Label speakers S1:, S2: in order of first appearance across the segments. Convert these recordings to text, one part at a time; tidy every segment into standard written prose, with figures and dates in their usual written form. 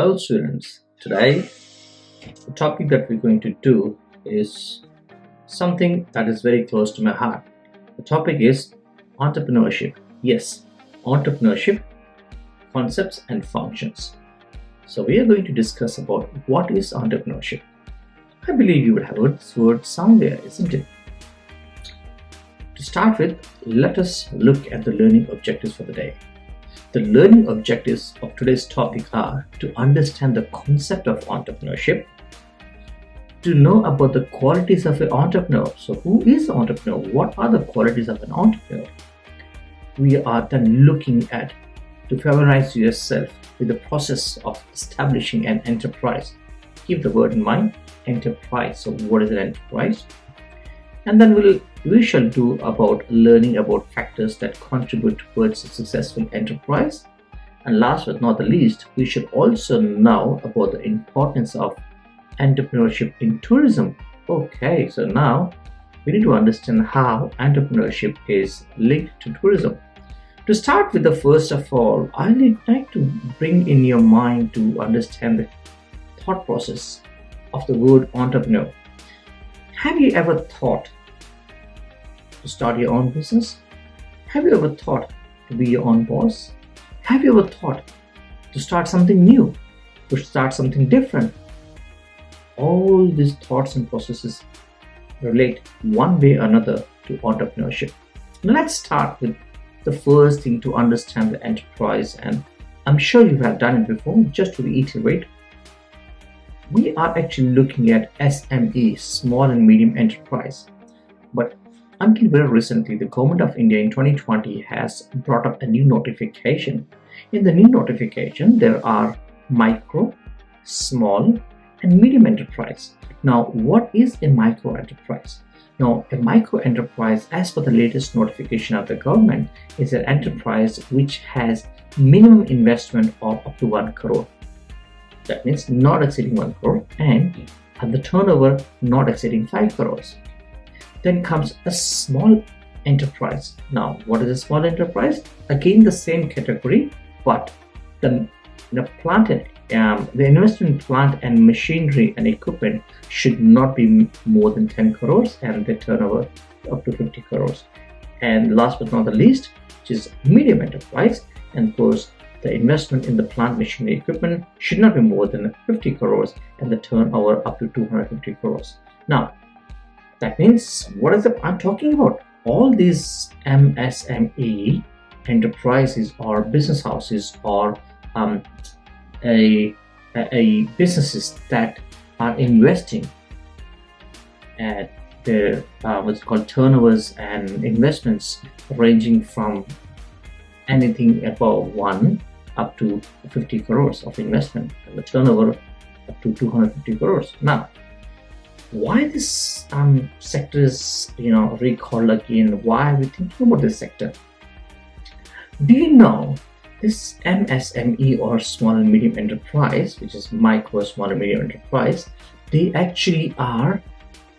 S1: Hello students, today the topic that we're going to do is something that is very close to my heart. The topic is entrepreneurship. Yes, entrepreneurship, concepts and functions. So we are going to discuss about what is entrepreneurship. I believe you would have heard this word somewhere, isn't it? To start with, let us look at the learning objectives for the day. The learning objectives of today's topic are to understand the concept of entrepreneurship, to know about the qualities of an entrepreneur. So who is an entrepreneur? What are the qualities of an entrepreneur? We are then looking at to familiarize yourself with the process of establishing an enterprise. Keep the word in mind, enterprise. So what is an enterprise? And then we shall do about learning about factors that contribute towards a successful enterprise. And last but not the least, we should also know about the importance of entrepreneurship in tourism. Okay, so now we need to understand how entrepreneurship is linked to tourism. To start with, the first of all, I would like to bring in your mind to understand the thought process of the word entrepreneur. Have you ever thought to start your own business? Have you ever thought to be your own boss? Have you ever thought to start something new, to start something different? All these thoughts and processes relate one way or another to entrepreneurship. Now let's start with the first thing to understand the enterprise, and I'm sure you have done it before. Just to reiterate, we are actually looking at SME, small and medium enterprise. But until very recently, the government of India in 2020 has brought up a new notification. In the new notification, there are micro, small and medium enterprise. Now, what is a micro enterprise? Now, a micro enterprise, as per the latest notification of the government, is an enterprise which has minimum investment of up to 1 crore. That means not exceeding 1 crore, and the turnover not exceeding 5 crores. Then comes a small enterprise. Now, what is a small enterprise? Again, the same category, but the investment in plant and machinery and equipment should not be more than 10 crores and the turnover up to 50 crores. And last but not the least, which is medium enterprise, and of course, the investment in the plant machinery equipment should not be more than 50 crores and the turnover up to 250 crores. Now, that means what is it I'm talking about? All these MSME enterprises or business houses or businesses that are investing at their what's called turnovers and investments ranging from anything above 1 up to 50 crores of investment and the turnover up to 250 crores. Now, why this sector is recalled again? Why are we thinking about this sector? Do you know this MSME or small and medium enterprise, which is micro, small and medium enterprise, they actually are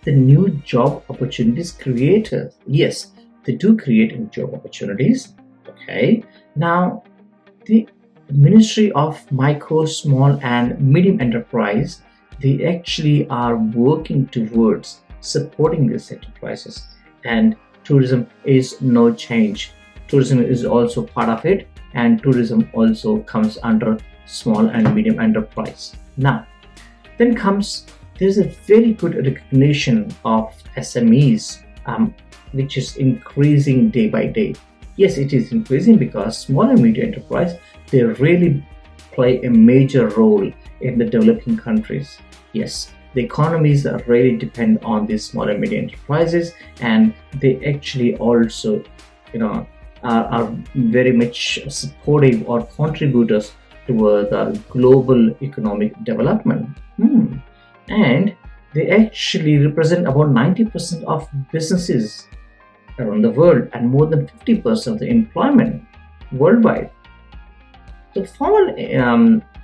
S1: the new job opportunities creators. Yes, they do create job opportunities. Okay, now the Ministry of Micro, Small and Medium Enterprise, they actually are working towards supporting these enterprises, and tourism is no change. Tourism is also part of it, and tourism also comes under small and medium enterprise. Now, then there's a very good recognition of SMEs, which is increasing day by day. Yes, it is increasing because small and medium enterprise, they really play a major role in the developing countries. Yes, the economies really depend on these small and medium enterprises, and they actually also, are very much supportive or contributors toward the global economic development. And they actually represent about 90% of businesses around the world and more than 50% of the employment worldwide. The formal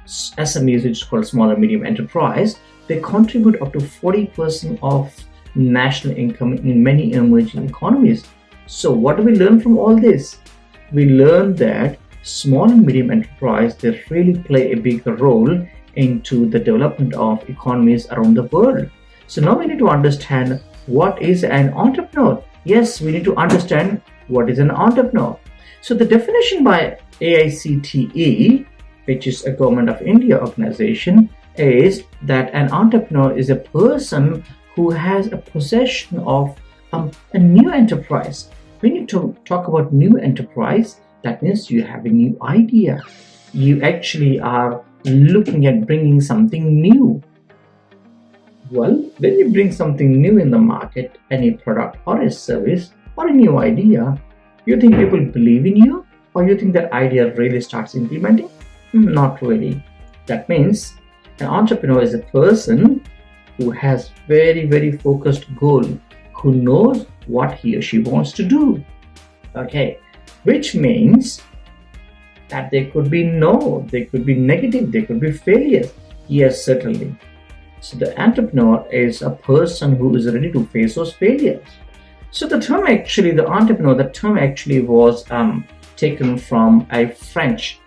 S1: SMEs, which is called small and medium enterprise, they contribute up to 40% of national income in many emerging economies. So what do we learn from all this? We learn that small and medium enterprise, they really play a big role into the development of economies around the world. So now we need to understand what is an entrepreneur. Yes, we need to understand what is an entrepreneur. So the definition by AICTE, which is a Government of India organization, is that an entrepreneur is a person who has a possession of a new enterprise. When you talk about new enterprise, that means you have a new idea. You actually are looking at bringing something new. Well, when you bring something new in the market, any product or a service or a new idea, you think people believe in you, or you think that idea really starts implementing? Not really. That means an entrepreneur is a person who has very, very focused goal, who knows what he or she wants to do. Okay, which means that there could be no, there could be negative, there could be failures. Yes, certainly. So the entrepreneur is a person who is ready to face those failures. So the term actually, the entrepreneur, the term actually was taken from a French,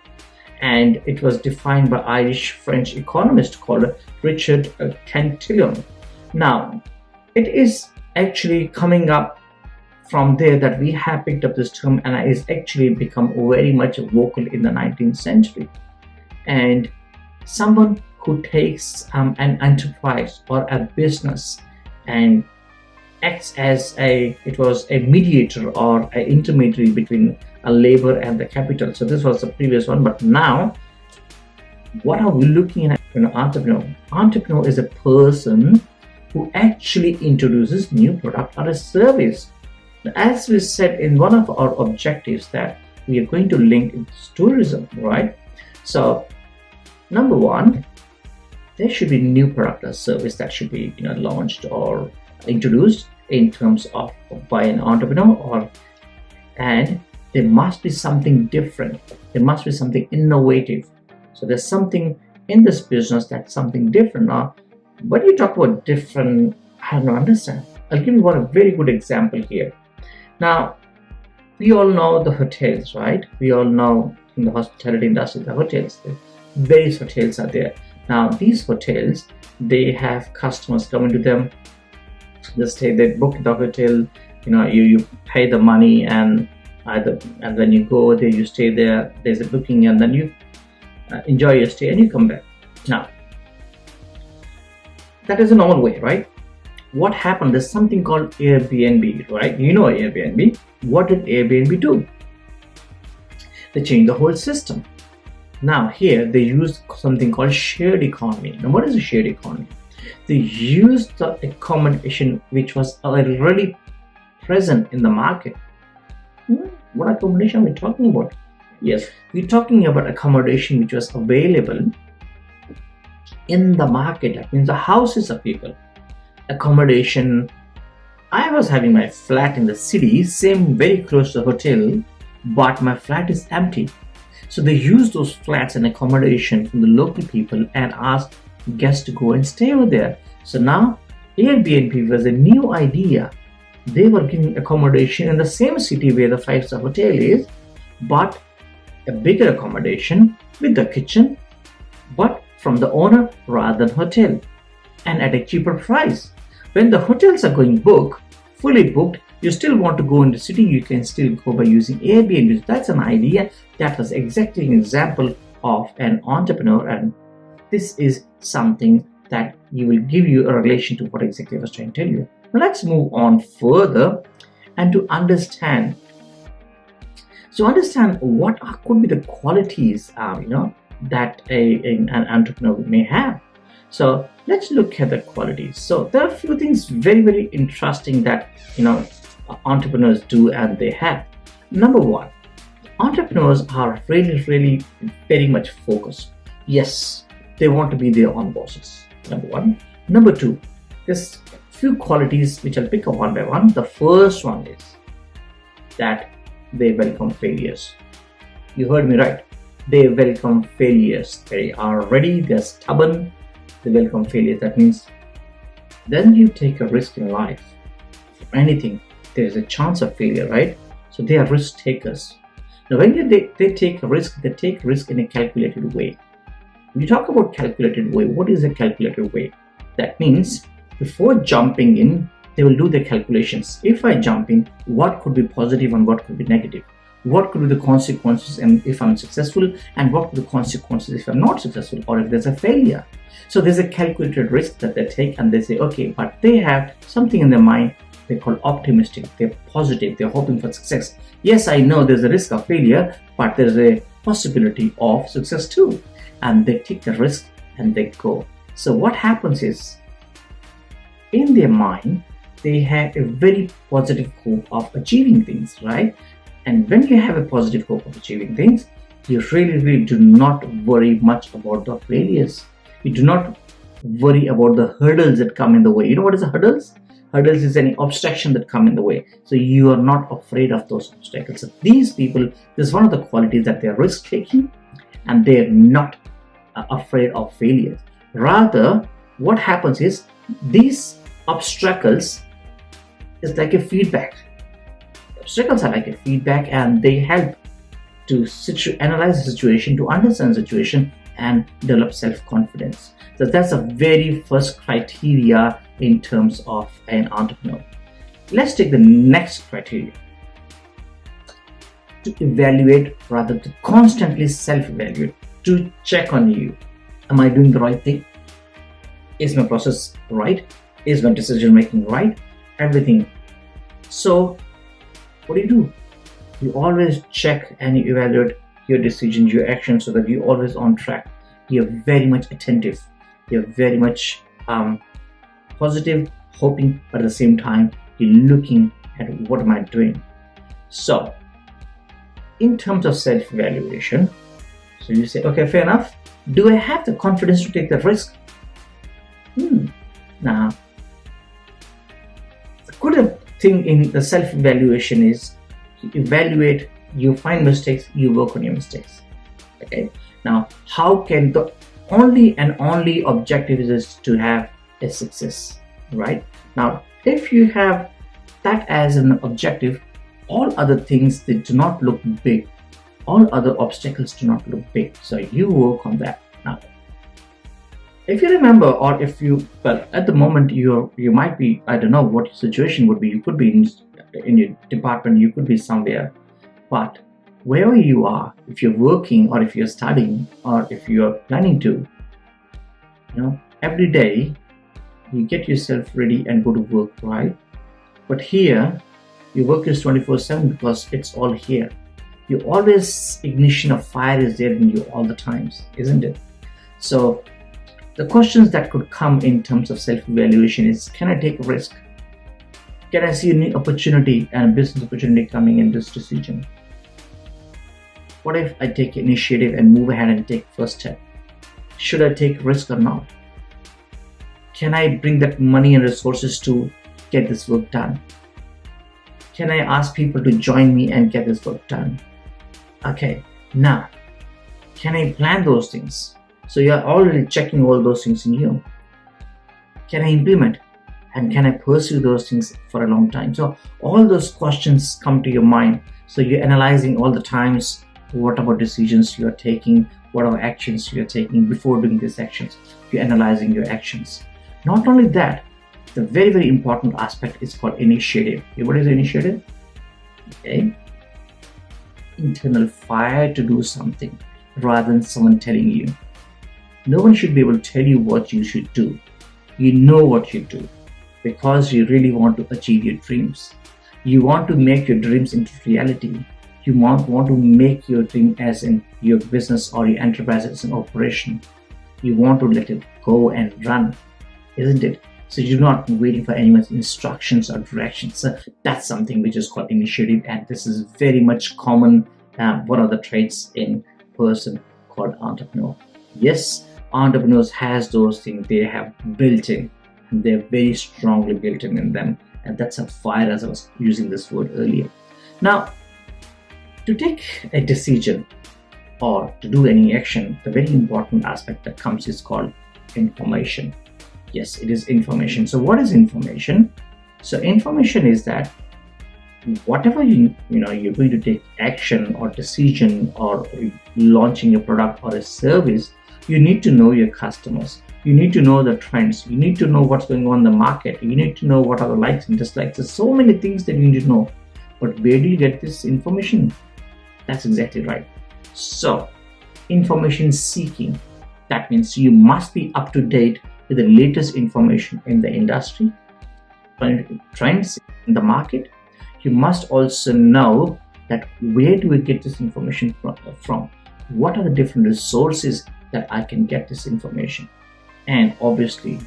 S1: and it was defined by Irish-French economist called Richard Cantillon. Now, it is actually coming up from there that we have picked up this term, and it has actually become very much vocal in the 19th century. And someone who takes an enterprise or a business and acts as it was a mediator or an intermediary between a labor and the capital. So this was the previous one, but now what are we looking at an entrepreneur? Entrepreneur is a person who actually introduces new product or a service. As we said in one of our objectives that we are going to link tourism, right? So number one, there should be new product or service that should be launched or introduced in terms of by an entrepreneur, and there must be something different. There must be something innovative. So there's something in this business that's something different. Now, when you talk about different, I don't understand. I'll give you one very good example here. Now, we all know the hotels, right? We all know in the hospitality industry, the hotels. Various hotels are there. Now, these hotels, they have customers coming to them. They book the hotel. You pay the money, and when you go there, you stay there. There's a booking, and then you enjoy your stay and you come back. Now, that is a normal way, right? What happened? There's something called Airbnb, right? You know Airbnb. What did Airbnb do? They changed the whole system. Now here they used something called shared economy. Now what is a shared economy? They used the accommodation which was already present in the market. What accommodation are we talking about? Yes, we're talking about accommodation which was available in the market. That means the houses of people. Accommodation. I was having my flat in the city, same very close to the hotel, but my flat is empty. So they use those flats and accommodation from the local people and ask guests to go and stay over there. So now Airbnb was a new idea. They were giving accommodation in the same city where the 5-star hotel is, but a bigger accommodation with the kitchen, but from the owner rather than hotel, and at a cheaper price. When the hotels are going fully booked, you still want to go in the city, you can still go by using Airbnb. That's an idea. That was exactly an example of an entrepreneur, and this is something that will give you a relation to what exactly I was trying to tell you. Now let's move on further and to understand. So understand what could be the qualities that an entrepreneur may have. So let's look at the qualities. So there are a few things very, very interesting that entrepreneurs do and they have. Number one, entrepreneurs are really, really very much focused. Yes, they want to be their own bosses. Number one. Number two, there's few qualities which I'll pick up one by one. The first one is that they welcome failures. You heard me right. They welcome failures. They are ready, they're stubborn, they welcome failures. That means then you take a risk in life. For anything, there is a chance of failure, right? So they are risk takers. Now when they take a risk, they take risk in a calculated way. When you talk about calculated way, what is a calculated way? That means before jumping in, they will do the calculations. If I jump in, what could be positive and what could be negative? What could be the consequences and if I'm successful, and what could be the consequences if I'm not successful or if there's a failure? So there's a calculated risk that they take, and they say, okay, but they have something in their mind they call optimistic. They're positive, they're hoping for success. Yes, I know there's a risk of failure, but there's a possibility of success too. And they take the risk and they go. So what happens is, in their mind, they have a very positive hope of achieving things, right? And when you have a positive hope of achieving things, you really do not worry much about the failures. You do not worry about the hurdles that come in the way. You know what is a hurdles? Hurdles is any obstruction that come in the way. So you are not afraid of those obstacles. So these people, this is one of the qualities that they are risk taking, and they are not afraid of failures. Rather, what happens is these obstacles is like a feedback. Obstacles are like a feedback, and they help to analyze the situation, to understand the situation, and develop self-confidence. So that's the very first criteria in terms of an entrepreneur. Let's take the next criteria. To evaluate, rather to constantly self-evaluate, to check on you. Am I doing the right thing? Is my process right? Is my decision making right? Everything. So what do? You always check and you evaluate your decisions, your actions, so that you're always on track. You're very much attentive. You're very much positive, hoping, but at the same time, you're looking at what am I doing. So, in terms of self-evaluation, so you say, okay, fair enough. Do I have the confidence to take the risk? Now, the good thing in the self-evaluation is you evaluate, you find mistakes, you work on your mistakes. Okay. Now, how can the only objective is to have a success, right? Now, if you have that as an objective, all other things, they do not look big. All other obstacles do not look big. So you work on that. Now, if you remember, or if you, well, at the moment you might be, I don't know what your situation would be. You could be in your department, you could be somewhere, but wherever you are, if you're working or if you're studying or if you're planning to, every day you get yourself ready and go to work, right? But here, your work is 24/7 because it's all here. You always, ignition of fire is there in you all the times, isn't it? So the questions that could come in terms of self-evaluation is, can I take a risk? Can I see any opportunity and a business opportunity coming in this decision? What if I take initiative and move ahead and take first step? Should I take risk or not? Can I bring that money and resources to get this work done? Can I ask people to join me and get this work done? Okay, now, can I plan those things? So you're already checking all those things in you. Can I implement? And can I pursue those things for a long time? So all those questions come to your mind. So you're analyzing all the times, what about decisions you're taking, what are actions you're taking before doing these actions. You're analyzing your actions. Not only that, the very, very important aspect is called initiative. What is initiative? Okay. Internal fire to do something rather than someone telling you. No one should be able to tell you what you should do. You know what you do because you really want to achieve your dreams. You want to make your dreams into reality. You want to make your dream as in your business or your enterprise as an operation. You want to let it go and run, isn't it? So you're not waiting for anyone's instructions or directions. So that's something which is called initiative, and this is very much common. One of the traits in person called entrepreneur. Yes, entrepreneurs has those things they have built in, and they're very strongly built in them, and that's a fire, as I was using this word earlier. Now, to take a decision or to do any action, the very important aspect that comes is called information. Yes, it is information. So what is information? So information is that whatever you're going to take action or decision or launching a product or a service, You need to know your customers. You need to know the trends. You need to know what's going on in the market. You need to know what are the likes and dislikes. There's so many things that you need to know. But where do you get this information? That's exactly right. So, information seeking. That means you must be up to date with the latest information in the industry, trends in the market. You must also know that where do we get this information from? What are the different resources that I can get this information? And obviously,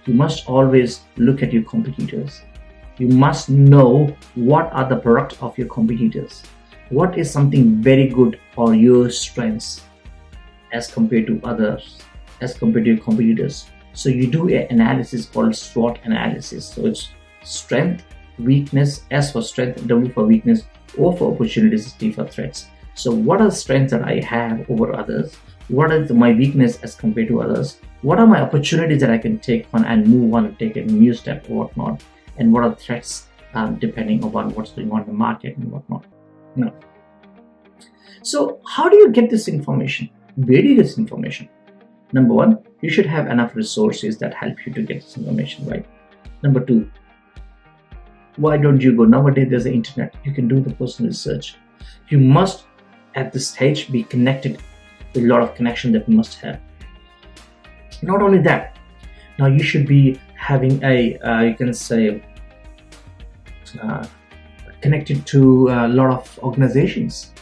S1: you must always look at your competitors. You must know what are the products of your competitors. What is something very good or your strengths as compared to others, as compared to your competitors. So you do an analysis called SWOT analysis. So it's strength, weakness, S for strength, W for weakness, O for opportunities, T for threats. So what are the strengths that I have over others? What is my weakness as compared to others? What are my opportunities that I can take on and move on and take a new step or whatnot? And what are threats depending upon what's going on in the market and whatnot? No. So how do you get this information? Where do you get this information? Number one, you should have enough resources that help you to get this information, right? Number two, why don't you go? Nowadays, there's the internet. You can do the personal research. You must, at this stage, be connected with a lot of connection that you must have. Not only that, now you should be having you can say, connected to a lot of organizations.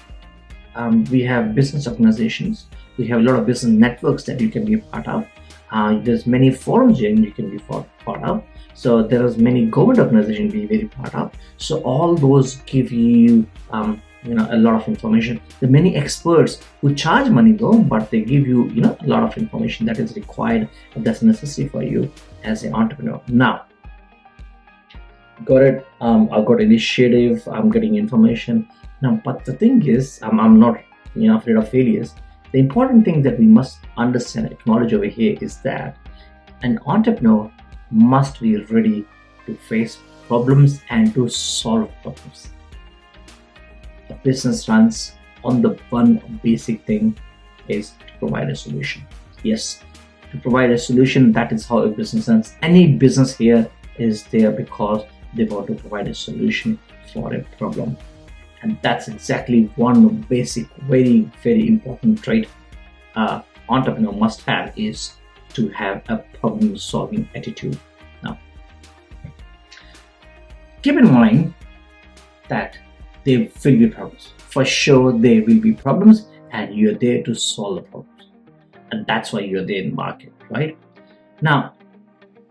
S1: We have business organizations. We have a lot of business networks that you can be a part of. There's many forums you can be part of. So there's many government organizations you can be very part of. So all those give you, a lot of information. There are many experts who charge money though, but they give you, a lot of information that is required and that's necessary for you as an entrepreneur. Now, got it. I've got initiative. I'm getting information now. But the thing is, I'm not, afraid of failures. The important thing that we must understand, acknowledge over here is that an entrepreneur must be ready to face problems and to solve problems. A business runs on the one basic thing is to provide a solution. Yes, to provide a solution, that is how a business runs. Any business here is there because they want to provide a solution for a problem. And that's exactly one basic, very, very important trait entrepreneur must have, is to have a problem-solving attitude. Now, keep in mind that there will be problems. For sure, there will be problems, and you're there to solve the problems. And that's why you're there in the market, right? Now,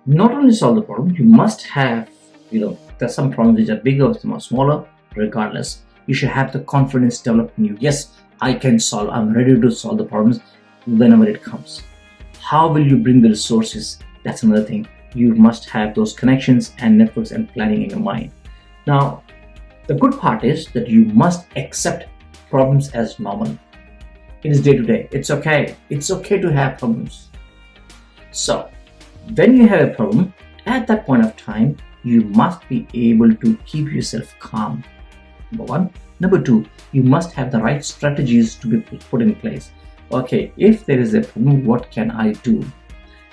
S1: not only solve the problem, you must have, there's some problems which are bigger, some are smaller. Regardless, you should have the confidence developed in you. Yes, I can solve. I'm ready to solve the problems whenever it comes. How will you bring the resources? That's another thing. You must have those connections and networks and planning in your mind. Now, the good part is that you must accept problems as normal. It is day to day. It's okay. It's okay to have problems. So, when you have a problem, at that point of time, you must be able to keep yourself calm. Number one. Number two, you must have the right strategies to be put in place. Okay, if there is a problem, what can I do?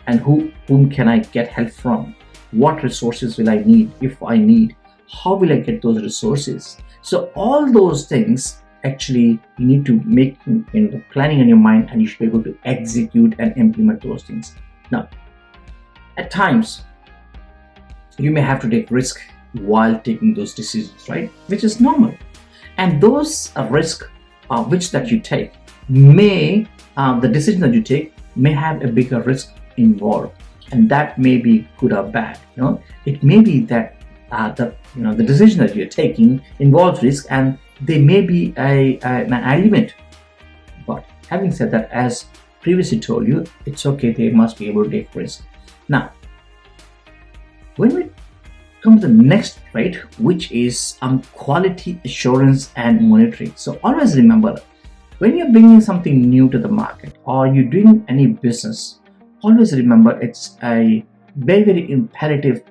S1: And whom can I get help from? What resources will I need if I need? How will I get those resources? So all those things, actually, you need to make in the planning in your mind, and you should be able to execute and implement those things. Now, at times, you may have to take risk while taking those decisions, right? Which is normal. And those risks which that you take may, the decision that you take may have a bigger risk involved, and that may be good or bad. It may be that the decision that you're taking involves risk, and there may be an element. But having said that, as previously told you, it's okay. They must be able to take risk. Now, when we come to the next trait, which is quality assurance and monitoring. So always remember, when you're bringing something new to the market or you're doing any business, always remember it's a very, very imperative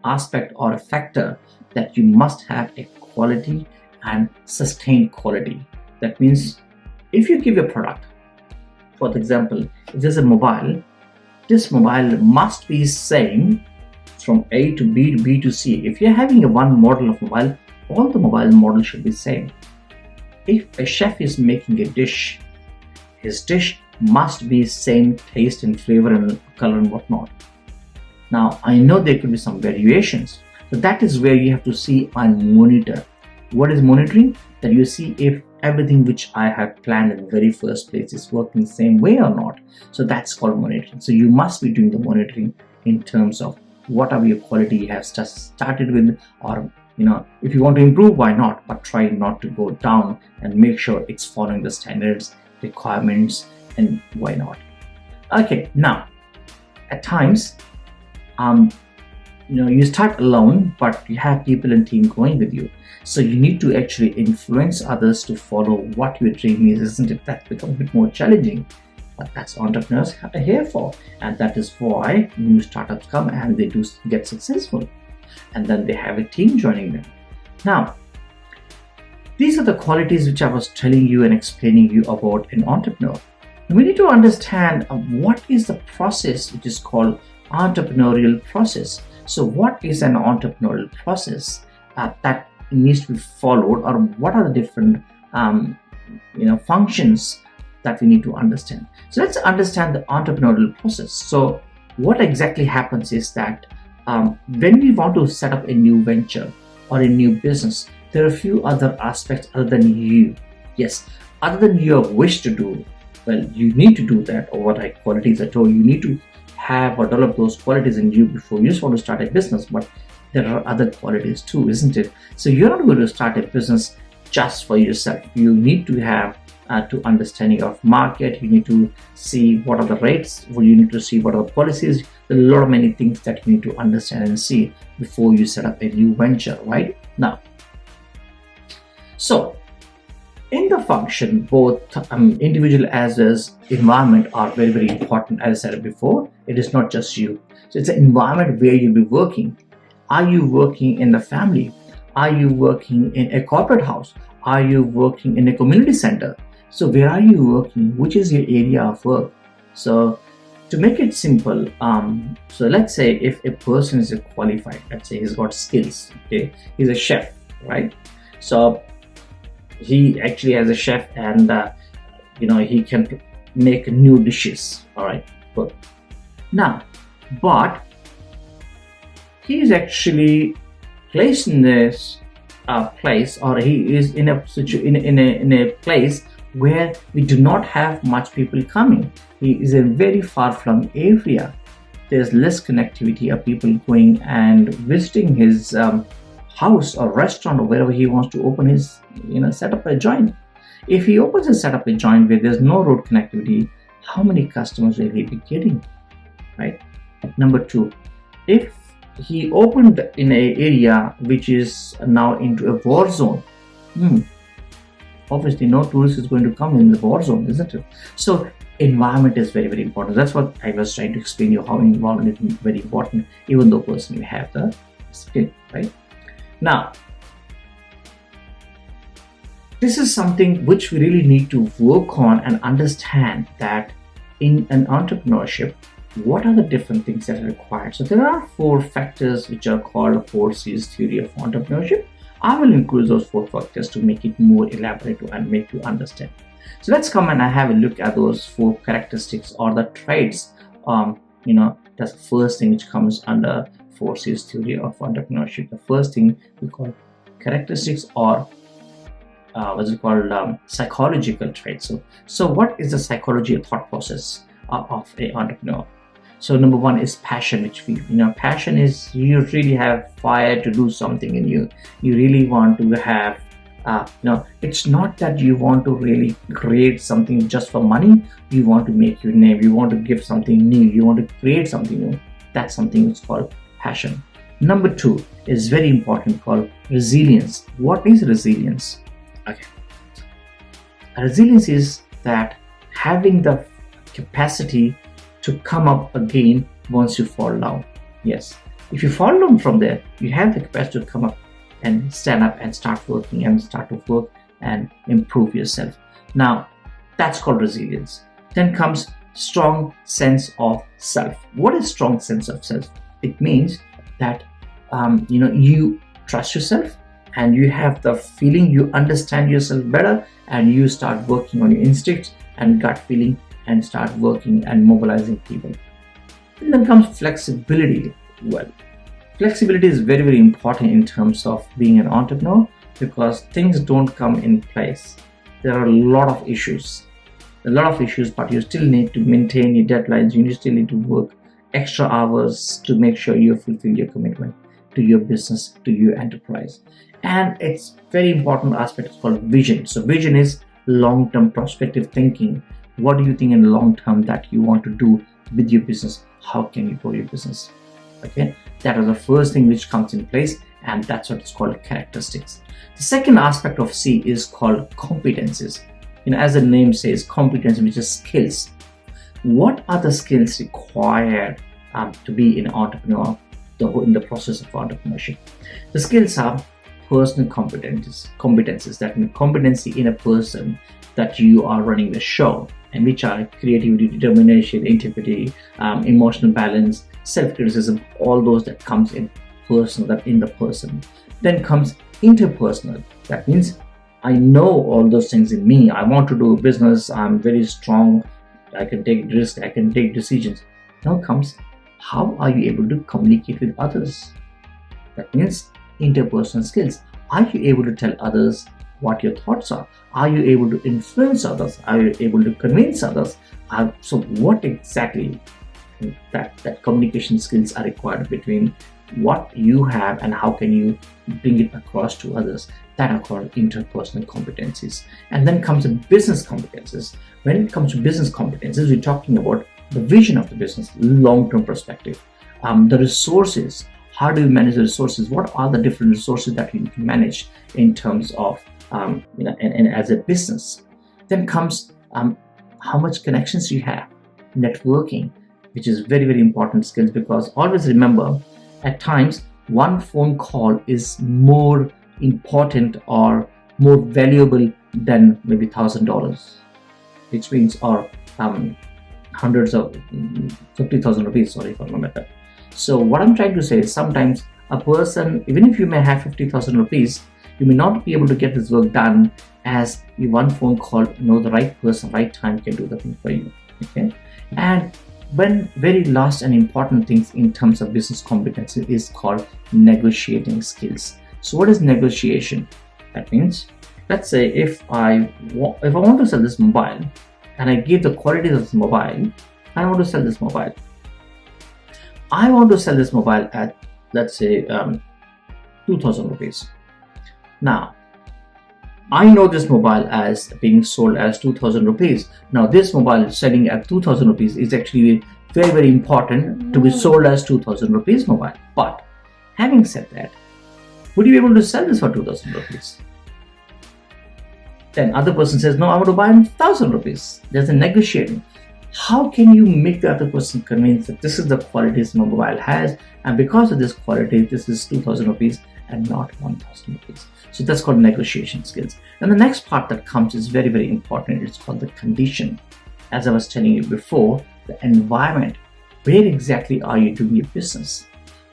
S1: aspect or a factor that you must have a quality and sustained quality. That means if you give a product For example, if there's a mobile, this mobile must be same from A to B to B to C. If you're having a one model of mobile, all the mobile models should be same. If a chef is making a dish, his dish must be same taste and flavor and color and whatnot. Now, I know there could be some variations, but that is where you have to see and monitor. What is monitoring? That you see if everything which I have planned in the very first place is working the same way or not. So that's called monitoring. So you must be doing the monitoring in terms of what are your quality you have started with, or if you want to improve, why not? But try not to go down and make sure it's following the standards, requirements, and why not? Okay, now at times you start alone, but you have people and team going with you. So you need to actually influence others to follow what your dream is, isn't it? That becomes a bit more challenging. But that's entrepreneurs are here for. And that is why new startups come and they do get successful. And then they have a team joining them. Now, these are the qualities which I was telling you and explaining you about an entrepreneur. And we need to understand what is the process which is called entrepreneurial process. So what is an entrepreneurial process that needs to be followed, or what are the different functions that we need to understand? So let's understand the entrepreneurial process. So what exactly happens is that when we want to set up a new venture or a new business, there are a few other aspects other than you. Yes, other than your wish to do. Well, you need to do that, or what qualities I told you. You need to have or develop those qualities in you before you just want to start a business. But there are other qualities too, isn't it? So you're not going to start a business just for yourself. You need to have to understanding of market. You need to see what are the rates. You need to see what are the policies. There are a lot of many things that you need to understand and see before you set up a new venture, right? Now, so in the function, both individual as well as environment are very, very important. As I said before, it is not just you. So it's an environment where you'll be working. Are you working in the family? Are you working in a corporate house? Are you working in a community center? So where are you working? Which is your area of work? So to make it simple, so let's say if a person is qualified, let's say he's got skills, okay, he's a chef, right? So he actually has a chef, and he can make new dishes, all right, good. Now, but he is actually placed in this place, or he is in a place where we do not have much people coming. He is a very far-flung area. There's less connectivity of people going and visiting his house or restaurant or wherever he wants to open his, set up a joint. If he opens and set up a joint where there's no road connectivity, how many customers will he be getting, right? Number two, if he opened in an area which is now into a war zone, obviously no tourist is going to come in the war zone, isn't it? So environment is very, very important. That's what I was trying to explain you, how environment is very important, even though person you have the skill, right? Now, this is something which we really need to work on and understand, that in an entrepreneurship, what are the different things that are required? So there are 4 factors which are called 4 C's theory of entrepreneurship. I will include those 4 factors to make it more elaborate and make you understand. So let's come and have a look at those 4 characteristics or the traits. That's the first thing which comes under 4 C's theory of entrepreneurship. The first thing we call characteristics, or what's it called, psychological traits. So what is the psychology or thought process of an entrepreneur? So number 1 is passion, which passion is you really have fire to do something, and you really want to have, it's not that you want to really create something just for money. You want to make your name. You want to give something new. You want to create something new. That's something that's called passion. Number 2 is very important, called resilience. What is resilience? Okay. Resilience is that having the capacity to come up again once you fall down. Yes, if you fall down from there, you have the capacity to come up and stand up and start working and start to work and improve yourself. Now, that's called resilience. Then comes strong sense of self. What is strong sense of self? It means that you trust yourself, and you have the feeling you understand yourself better, and you start working on your instincts and gut feeling and start working and mobilizing people. And then comes flexibility. Well, flexibility is very, very important in terms of being an entrepreneur, because things don't come in place. There are a lot of issues, but you still need to maintain your deadlines. You still need to work extra hours to make sure you fulfill your commitment to your business, to your enterprise. And it's very important aspect is called vision. So vision is long-term prospective thinking. What do you think in the long term that you want to do with your business? How can you grow your business? Okay, that is the first thing which comes in place, and that's what is called characteristics. The second aspect of C is called competencies. As the name says, competence, which is skills. What are the skills required to be an entrepreneur in the process of entrepreneurship? The skills are personal competencies. That means competency in a person that you are running the show, and which are creativity, determination, integrity, emotional balance, self-criticism, all those that comes in personal, that in the person. Then comes interpersonal. That means I know all those things in me. I want to do a business. I'm very strong. I can take risks. I can take decisions. Now comes, how are you able to communicate with others? That means interpersonal skills. Are you able to tell others what your thoughts are? Are you able to influence others? Are you able to convince others? So what exactly that communication skills are required between what you have and how can you bring it across to others? That are called interpersonal competencies. And then comes the business competencies. When it comes to business competencies, we're talking about the vision of the business, long-term perspective, the resources. How do you manage the resources? What are the different resources that you need to manage in terms of and as a business? Then comes how much connections you have, networking, which is very, very important skills, because always remember, at times one phone call is more important or more valuable than maybe $1,000, which means or hundreds of 50,000 rupees. Sorry if I remember that. So what I'm trying to say is, sometimes a person, even if you may have 50,000 rupees, you may not be able to get this work done as you one phone call, the right person, right time can do the thing for you. Okay. And when very last and important things in terms of business competency is called negotiating skills. So what is negotiation? That means, let's say if I want to sell this mobile, and I give the qualities of this mobile, I want to sell this mobile. I want to sell this mobile at, let's say, 2,000 rupees. Now, I know this mobile as being sold as 2,000 rupees. Now, this mobile selling at 2,000 rupees is actually very, very important to be sold as 2,000 rupees mobile. But having said that, would you be able to sell this for 2,000 rupees? Then other person says, no, I want to buy 1,000 rupees. There's a negotiating. How can you make the other person convinced that this is the qualities my mobile has, and because of this quality, this is 2,000 rupees and not 1,000 rupees? So that's called negotiation skills. And the next part that comes is very, very important. It's called the condition. As I was telling you before, the environment. Where exactly are you doing your business?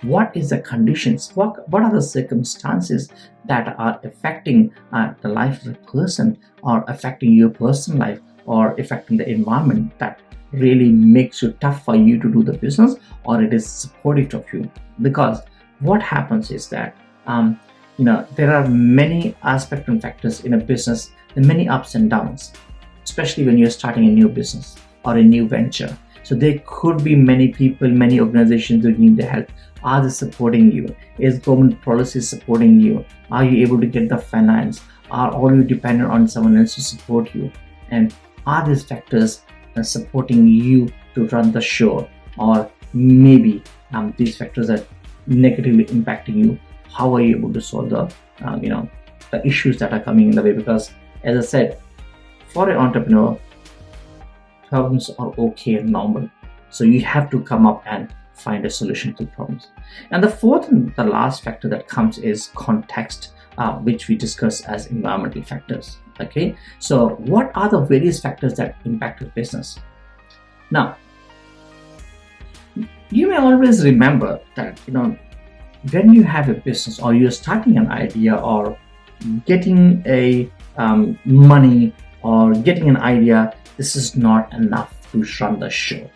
S1: What is the conditions? What are the circumstances that are affecting the life of a person, or affecting your personal life, or affecting the environment that really makes it tough for you to do the business, or it is supportive of you? Because what happens is that there are many aspects and factors in a business, and many ups and downs, especially when you're starting a new business or a new venture. So there could be many people, many organizations that need the help. Are they supporting you? Is government policy supporting you? Are you able to get the finance? Are all you dependent on someone else to support you? And are these factors supporting you to run the show? Or maybe these factors are negatively impacting you. How are you able to solve the issues that are coming in the way? Because as I said, for an entrepreneur, problems are okay and normal. So you have to come up and find a solution to problems. And the fourth and the last factor that comes is context, which we discuss as environmental factors. Okay, so what are the various factors that impact your business? Now, you may always remember that when you have a business or you're starting an idea or getting a money or getting an idea, this is not enough to run the show,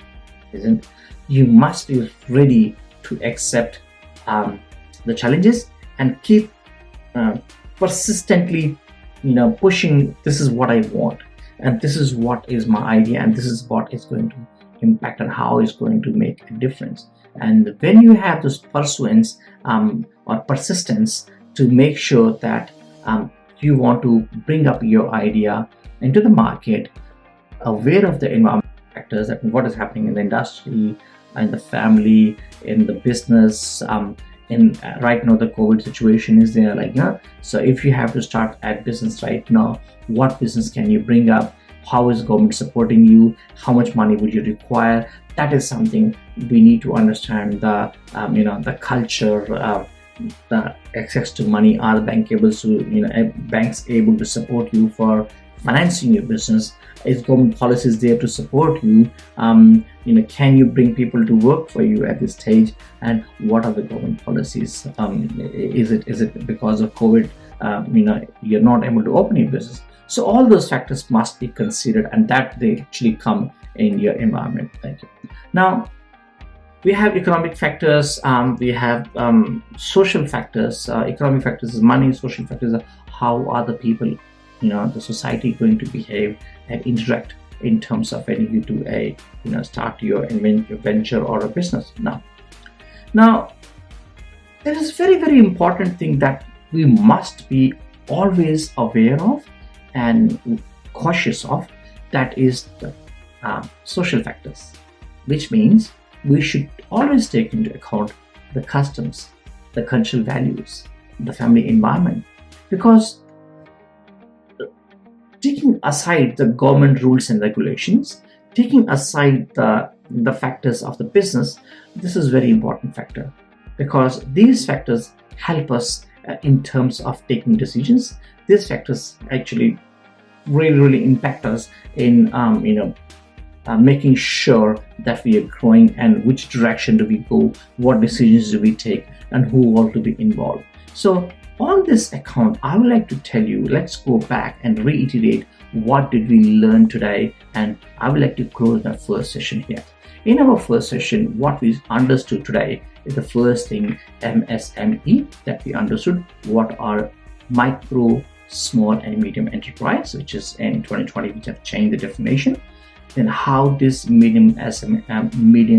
S1: isn't? You must be ready to accept the challenges and keep persistently pushing. This is what I want, and this is what is my idea, and this is what is going to impact and how it's going to make a difference. And when you have this pursuance or persistence to make sure that you want to bring up your idea into the market, aware of the environmental factors, that what is happening in the industry, in the family, in the business, in right now the COVID situation is there, so if you have to start a business right now, what business can you bring up? How is government supporting you? How much money would you require? That is something we need to understand. The culture, the access to money. Are the banks able to support you for financing your business? Is government policies there to support you? Can you bring people to work for you at this stage? And what are the government policies? Is it because of COVID? You're not able to open your business. So all those factors must be considered, and that they actually come in your environment. Thank you. Now, we have economic factors, we have social factors. Economic factors is money, social factors are how are the people, the society going to behave and interact in terms of when you do a, start your venture or a business. Now, there is very, very important thing that we must be always aware of and cautious of, that is the social factors, which means we should always take into account the customs, the cultural values, the family environment, because taking aside the government rules and regulations, taking aside the factors of the business, this is very important factor, because these factors help us in terms of taking decisions. These factors actually really impact us in making sure that we are growing and which direction do we go, what decisions do we take, and who all to be involved. So on this account, I would like to tell you, let's go back and reiterate what did we learn today, and I would like to close the first session here. In our first session, what we understood today is the first thing, MSME, that we understood what are micro, small and medium enterprise, which is in 2020 we have changed the definition. Then how this medium,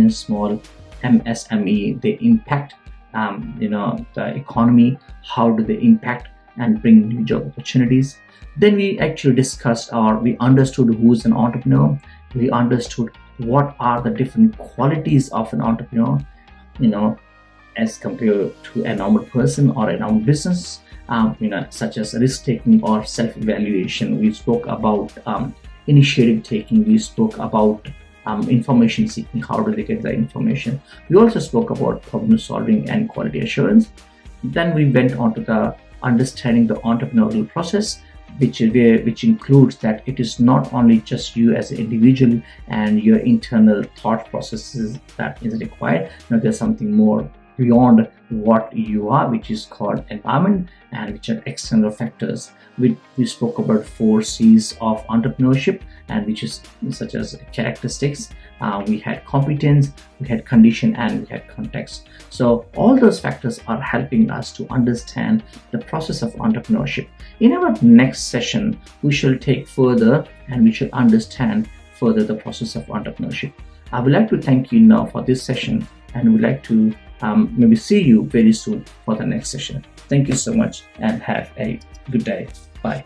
S1: small MSME, they impact the economy, how do they impact and bring new job opportunities. Then we actually discussed, or we understood who is an entrepreneur. We understood what are the different qualities of an entrepreneur, as compared to a normal person or a normal business, such as risk taking or self-evaluation. We spoke about initiative taking. We spoke about information seeking, how do they get the information. We also spoke about problem solving and quality assurance. Then we went on to the understanding the entrepreneurial process, which includes that it is not only just you as an individual and your internal thought processes that is required. There's something more beyond what you are, which is called environment, and which are external factors. We spoke about 4 C's of entrepreneurship, and which is such as characteristics. We had competence, we had condition, and we had context. So all those factors are helping us to understand the process of entrepreneurship. In our next session, we shall take further and we shall understand further the process of entrepreneurship. I would like to thank you now for this session, and would like to maybe see you very soon for the next session. Thank you so much and have a good day. Bye.